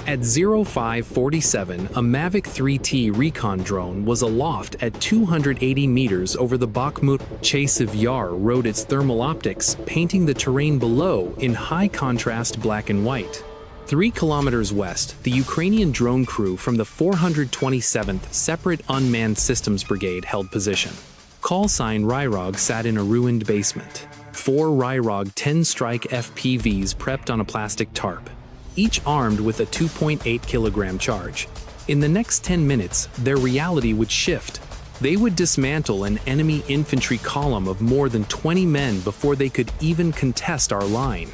At 0547, a Mavic 3T recon drone was aloft at 280 meters over the Bakhmut. Chasiv Yar rode its thermal optics, painting the terrain below in high-contrast black and white. 3 kilometers west, the Ukrainian drone crew from the 427th Separate Unmanned Systems Brigade held position. Call sign Ryrog sat in a ruined basement. 4 Ryrog-10 strike FPVs prepped on a plastic tarp, each armed with a 2.8-kilogram charge. In the next 10 minutes, their reality would shift. They would dismantle an enemy infantry column of more than 20 men before they could even contest our line.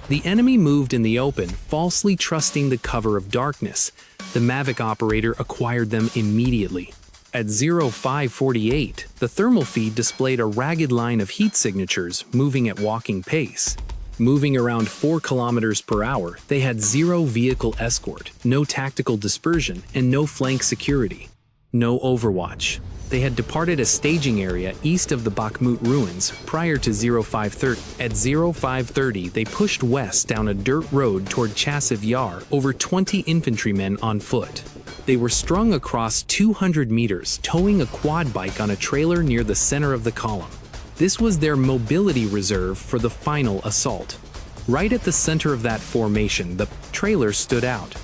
The enemy moved in the open, falsely trusting the cover of darkness. The Mavic operator acquired them immediately. At 0548, the thermal feed displayed a ragged line of heat signatures moving at walking pace. Moving around 4 kilometers per hour, they had 0 vehicle escort, no tactical dispersion, and no flank security. No overwatch. They had departed a staging area east of the Bakhmut ruins prior to 0530. At 0530, they pushed west down a dirt road toward Chasiv Yar, over 20 infantrymen on foot. They were strung across 200 meters, towing a quad bike on a trailer near the center of the column. This was their mobility reserve for the final assault. Right at the center of that formation, the trailer stood out.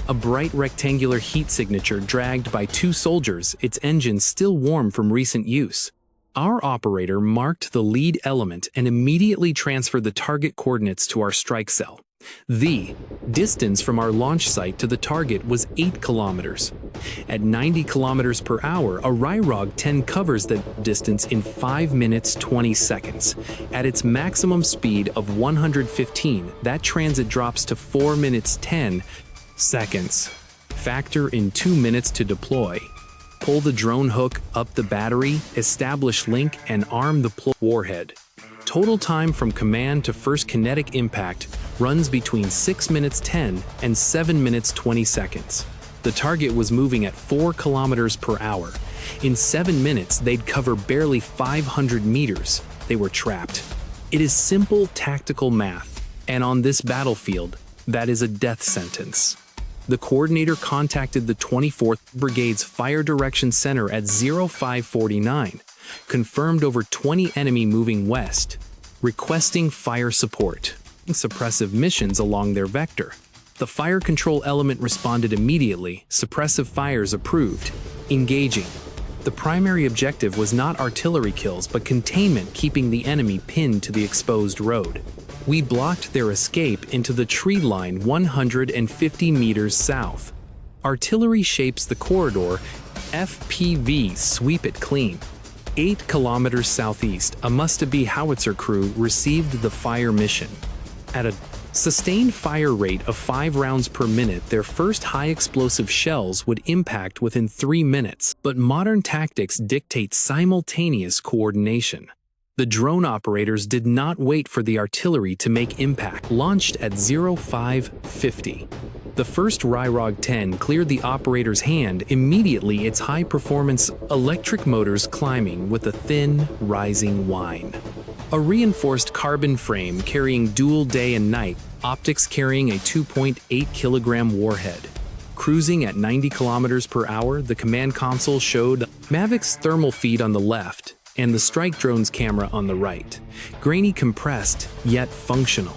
A bright rectangular heat signature dragged by 2 soldiers, its engine still warm from recent use. Our operator marked the lead element and immediately transferred the target coordinates to our strike cell. The distance from our launch site to the target was 8 kilometers. At 90 kilometers per hour, a Ryrog-10 covers the distance in 5 minutes 20 seconds. At its maximum speed of 115, that transit drops to 4 minutes 10 seconds. Factor in 2 minutes to deploy. Pull the drone hook up the battery, establish link, and arm the warhead. Total time from command to first kinetic impact runs between 6 minutes 10 and 7 minutes 20 seconds. The target was moving at 4 kilometers per hour. In 7 minutes, they'd cover barely 500 meters. They were trapped. It is simple tactical math, and on this battlefield, that is a death sentence. The coordinator contacted the 24th Brigade's Fire Direction Center at 0549, confirmed over 20 enemy moving west, requesting fire support, suppressive missions along their vector. The fire control element responded immediately, suppressive fires approved, engaging. The primary objective was not artillery kills but containment, keeping the enemy pinned to the exposed road. We blocked their escape into the tree line 150 meters south. Artillery shapes the corridor, FPV sweep it clean. 8 kilometers southeast, a must-be howitzer crew received the fire mission. At a sustained fire rate of 5 rounds per minute, their first high-explosive shells would impact within 3 minutes, but modern tactics dictate simultaneous coordination. The drone operators did not wait for the artillery to make impact. Launched at 0550. The first Ryrog-10 cleared the operator's hand immediately, its high-performance electric motors climbing with a thin, rising whine. A reinforced carbon frame carrying dual day and night, optics carrying a 2.8-kilogram warhead. Cruising at 90 kilometers per hour, the command console showed Mavic's thermal feed on the left and the strike drone's camera on the right. Grainy, compressed, yet functional.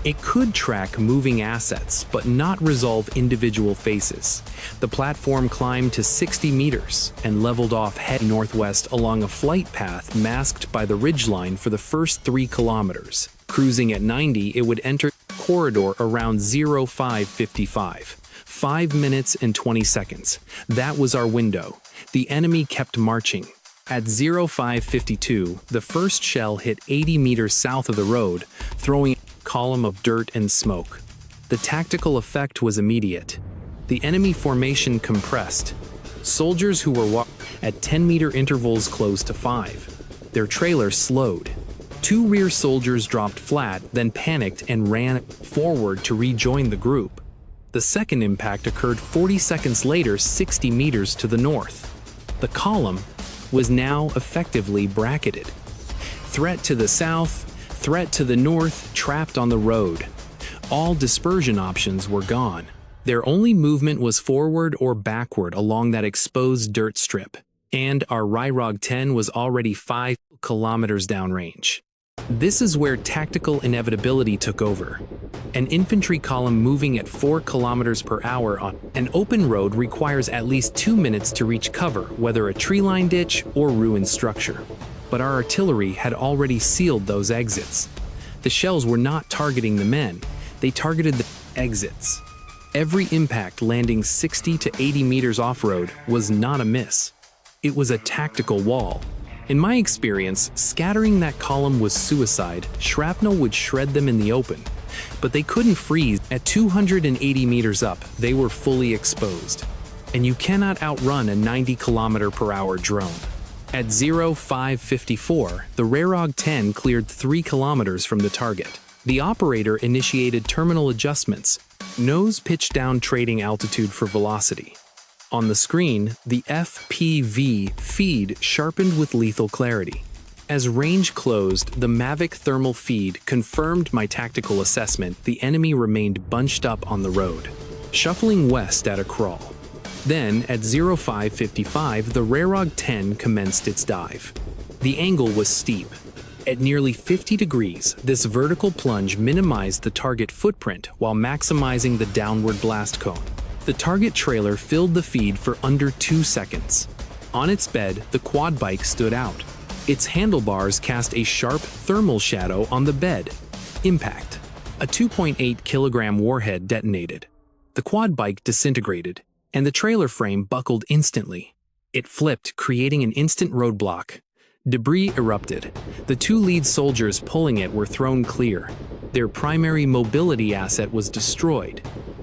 It could track moving assets, but not resolve individual faces. The platform climbed to 60 meters and leveled off head northwest along a flight path masked by the ridgeline for the first 3 kilometers. Cruising at 90, it would enter corridor around 0555. 5 minutes and 20 seconds. That was our window. The enemy kept marching. At 0552, the first shell hit 80 meters south of the road, throwing a column of dirt and smoke. The tactical effect was immediate. The enemy formation compressed. Soldiers who were at 10-meter intervals closed to 5. Their trailer slowed. Two rear soldiers dropped flat, then panicked and ran forward to rejoin the group. The second impact occurred 40 seconds later, 60 meters to the north. The column was now effectively bracketed. Threat to the south, threat to the north, trapped on the road. All dispersion options were gone. Their only movement was forward or backward along that exposed dirt strip, and our Ryrog-10 was already 5 kilometers downrange. This is where tactical inevitability took over. An infantry column moving at 4 kilometers per hour on an open road requires at least 2 minutes to reach cover, whether a tree-lined ditch or ruined structure. But our artillery had already sealed those exits. The shells were not targeting the men, they targeted the exits. Every impact landing 60 to 80 meters off-road was not a miss. It was a tactical wall. In my experience, scattering that column was suicide. Shrapnel would shred them in the open. But they couldn't freeze. At 280 meters up, they were fully exposed. And you cannot outrun a 90 km/h drone. At 0554, the Ryrog-10 cleared 3 kilometers from the target. The operator initiated terminal adjustments. Nose pitched down trading altitude for velocity. On the screen, the FPV feed sharpened with lethal clarity. As range closed, the Mavic thermal feed confirmed my tactical assessment. The enemy remained bunched up on the road, shuffling west at a crawl. Then, at 0555, the Ryrog-10 commenced its dive. The angle was steep. At nearly 50 degrees, this vertical plunge minimized the target footprint while maximizing the downward blast cone. The target trailer filled the feed for under 2 seconds. On its bed, the quad bike stood out. Its handlebars cast a sharp thermal shadow on the bed. Impact. A 2.8 kilogram warhead detonated. The quad bike disintegrated, and the trailer frame buckled instantly. It flipped, creating an instant roadblock. Debris erupted. The 2 lead soldiers pulling it were thrown clear. Their primary mobility asset was destroyed.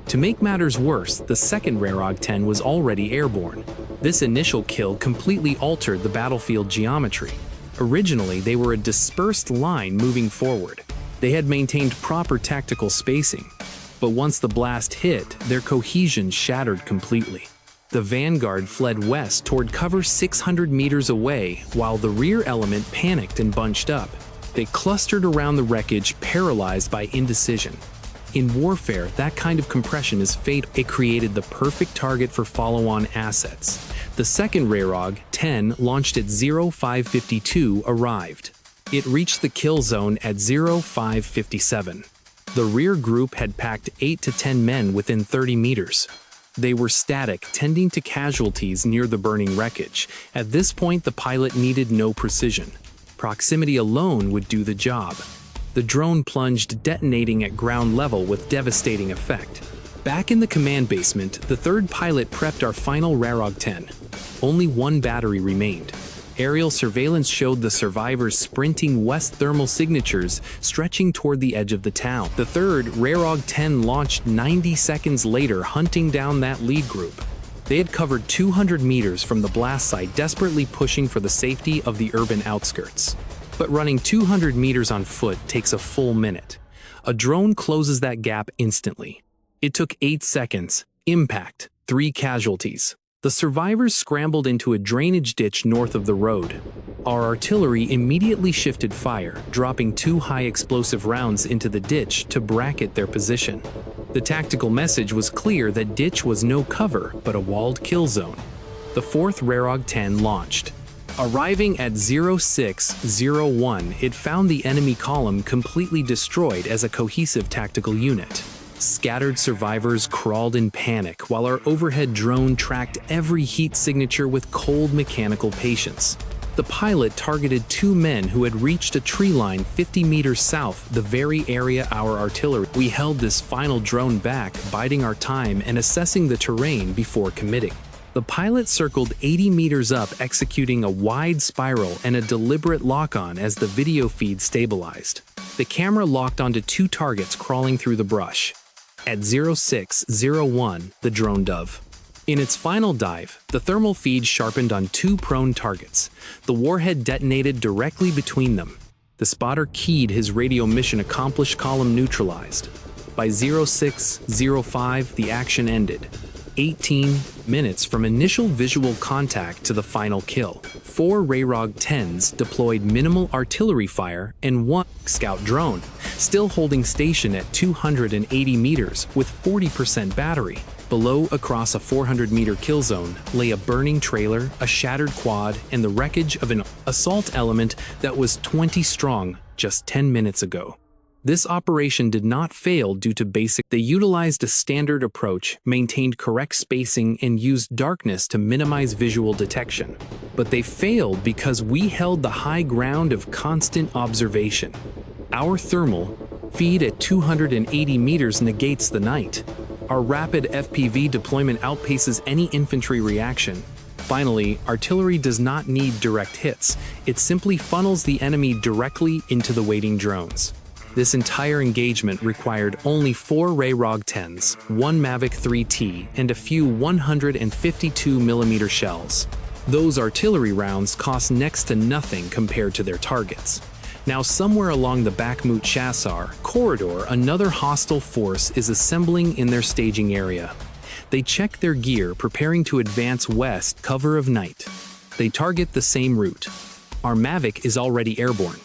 To make matters worse, the second Ryrog-10 was already airborne. This initial kill completely altered the battlefield geometry. Originally, they were a dispersed line moving forward. They had maintained proper tactical spacing. But once the blast hit, their cohesion shattered completely. The vanguard fled west toward cover 600 meters away, while the rear element panicked and bunched up. They clustered around the wreckage, paralyzed by indecision. In warfare, that kind of compression is fatal. It created the perfect target for follow-on assets. The second Ryrog-10, launched at 0552, arrived. It reached the kill zone at 0557. The rear group had packed 8 to 10 men within 30 meters. They were static, tending to casualties near the burning wreckage. At this point, the pilot needed no precision. Proximity alone would do the job. The drone plunged, detonating at ground level with devastating effect. Back in the command basement, the third pilot prepped our final Ryrog-10. Only 1 battery remained. Aerial surveillance showed the survivors sprinting west, thermal signatures stretching toward the edge of the town. The third Ryrog-10 launched 90 seconds later, hunting down that lead group. They had covered 200 meters from the blast site, desperately pushing for the safety of the urban outskirts. But running 200 meters on foot takes a full minute. A drone closes that gap instantly. It took 8 seconds. Impact. 3 casualties. The survivors scrambled into a drainage ditch north of the road. Our artillery immediately shifted fire, dropping 2 high-explosive rounds into the ditch to bracket their position. The tactical message was clear that ditch was no cover, but a walled kill zone. The fourth Ryrog-10 launched. Arriving at 0601, it found the enemy column completely destroyed as a cohesive tactical unit. Scattered survivors crawled in panic, while our overhead drone tracked every heat signature with cold mechanical patience. The pilot targeted 2 men who had reached a tree line 50 meters south, the very area our artillery. We held this final drone back, biding our time and assessing the terrain before committing. The pilot circled 80 meters up, executing a wide spiral and a deliberate lock-on as the video feed stabilized. The camera locked onto 2 targets crawling through the brush. At 0601, the drone dove. In its final dive, the thermal feed sharpened on 2 prone targets. The warhead detonated directly between them. The spotter keyed his radio mission accomplished, column neutralized. By 06:05, the action ended. 18 minutes from initial visual contact to the final kill. 4 Ryrog-10s deployed minimal artillery fire and 1 scout drone, still holding station at 280 meters with 40% battery. Below, across a 400-meter kill zone, lay a burning trailer, a shattered quad, and the wreckage of an assault element that was 20 strong just 10 minutes ago. This operation did not fail due to They utilized a standard approach, maintained correct spacing, and used darkness to minimize visual detection. But they failed because we held the high ground of constant observation. Our thermal feed at 280 meters negates the night. Our rapid FPV deployment outpaces any infantry reaction. Finally, artillery does not need direct hits. It simply funnels the enemy directly into the waiting drones. This entire engagement required only 4 Ryrog-10s, 1 Mavic 3T, and a few 152mm shells. Those artillery rounds cost next to nothing compared to their targets. Now, somewhere along the Bakhmut Chasiv Yar corridor, another hostile force is assembling in their staging area. They check their gear, preparing to advance west, cover of night. They target the same route. Our Mavic is already airborne.